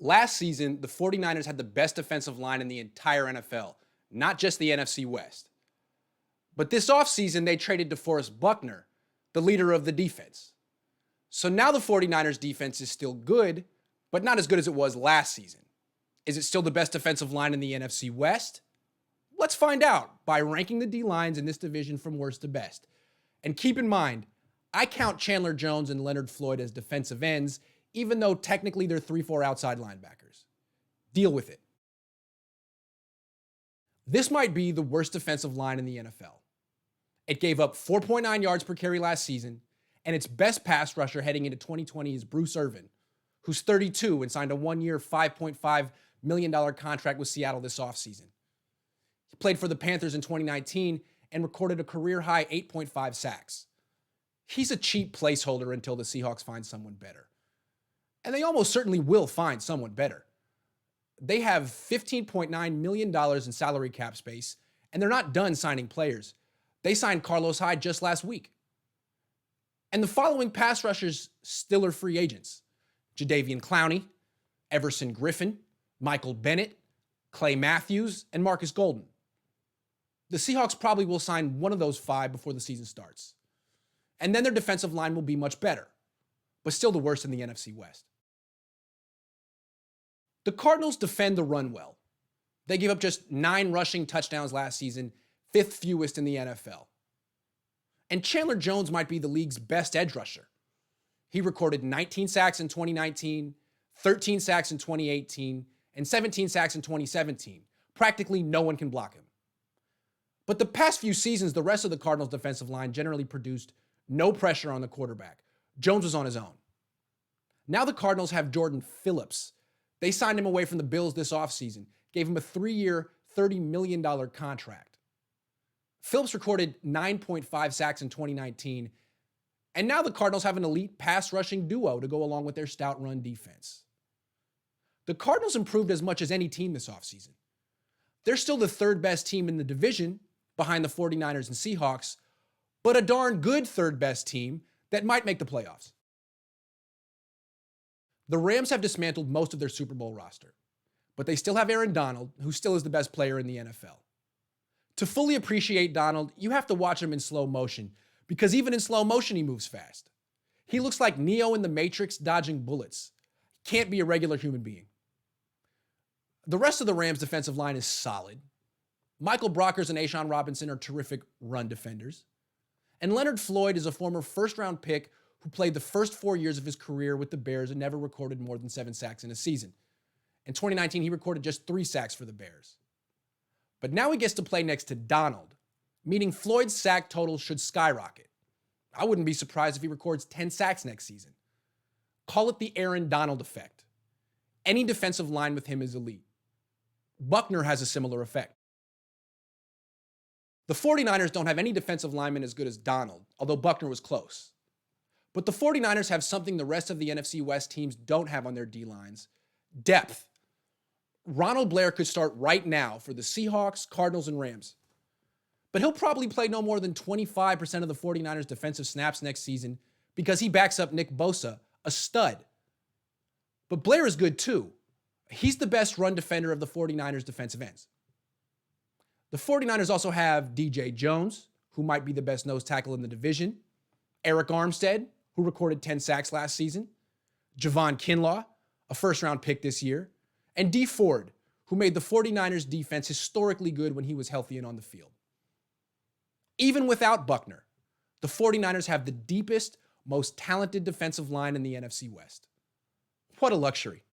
Last season, the 49ers had the best defensive line in the entire NFL, not just the NFC West. But this offseason, they traded DeForest Buckner, the leader of the defense. So now the 49ers defense is still good, but not as good as it was last season. Is it still the best defensive line in the NFC West? Let's find out by ranking the D-lines in this division from worst to best. And keep in mind, I count Chandler Jones and Leonard Floyd as defensive ends, even though technically they're 3-4 outside linebackers. Deal with it. This might be the worst defensive line in the NFL. It gave up 4.9 yards per carry last season, and its best pass rusher heading into 2020 is Bruce Irvin, who's 32 and signed a one-year, $5.5 million contract with Seattle this offseason. He played for the Panthers in 2019 and recorded a career-high 8.5 sacks. He's a cheap placeholder until the Seahawks find someone better. And they almost certainly will find someone better. They have $15.9 million in salary cap space, and they're not done signing players. They signed Carlos Hyde just last week. And the following pass rushers still are free agents: Jadeveon Clowney, Everson Griffin, Michael Bennett, Clay Matthews, and Marcus Golden. The Seahawks probably will sign one of those five before the season starts. And then their defensive line will be much better, but still the worst in the NFC West. The Cardinals defend the run well. They gave up just 9 rushing touchdowns last season, 5th fewest in the NFL. And Chandler Jones might be the league's best edge rusher. He recorded 19 sacks in 2019, 13 sacks in 2018, and 17 sacks in 2017. Practically no one can block him. But the past few seasons, the rest of the Cardinals' defensive line generally produced no pressure on the quarterback. Jones was on his own. Now the Cardinals have Jordan Phillips. They signed him away from the Bills this offseason, gave him a 3-year, $30 million contract. Phillips recorded 9.5 sacks in 2019, and now the Cardinals have an elite pass rushing duo to go along with their stout run defense. The Cardinals improved as much as any team this offseason. They're still the 3rd best team in the division, behind the 49ers and Seahawks, but a darn good 3rd best team that might make the playoffs. The Rams have dismantled most of their Super Bowl roster, but they still have Aaron Donald, who still is the best player in the NFL. To fully appreciate Donald, you have to watch him in slow motion, because even in slow motion, he moves fast. He looks like Neo in the Matrix dodging bullets. He can't be a regular human being. The rest of the Rams' defensive line is solid. Michael Brockers and Ashawn Robinson are terrific run defenders. And Leonard Floyd is a former first-round pick who played the first 4 years of his career with the Bears and never recorded more than 7 sacks in a season. In 2019, he recorded just 3 sacks for the Bears. But now he gets to play next to Donald, meaning Floyd's sack total should skyrocket. I wouldn't be surprised if he records 10 sacks next season. Call it the Aaron Donald effect. Any defensive line with him is elite. Buckner has a similar effect. The 49ers don't have any defensive lineman as good as Donald, although Buckner was close. But the 49ers have something the rest of the NFC West teams don't have on their D-lines: depth. Ronald Blair could start right now for the Seahawks, Cardinals, and Rams. But he'll probably play no more than 25% of the 49ers' defensive snaps next season because he backs up Nick Bosa, a stud. But Blair is good too. He's the best run defender of the 49ers' defensive ends. The 49ers also have DJ Jones, who might be the best nose tackle in the division, Eric Armstead, who recorded 10 sacks last season, Javon Kinlaw, a first-round pick this year, and Dee Ford, who made the 49ers defense historically good when he was healthy and on the field. Even without Buckner, the 49ers have the deepest, most talented defensive line in the NFC West. What a luxury.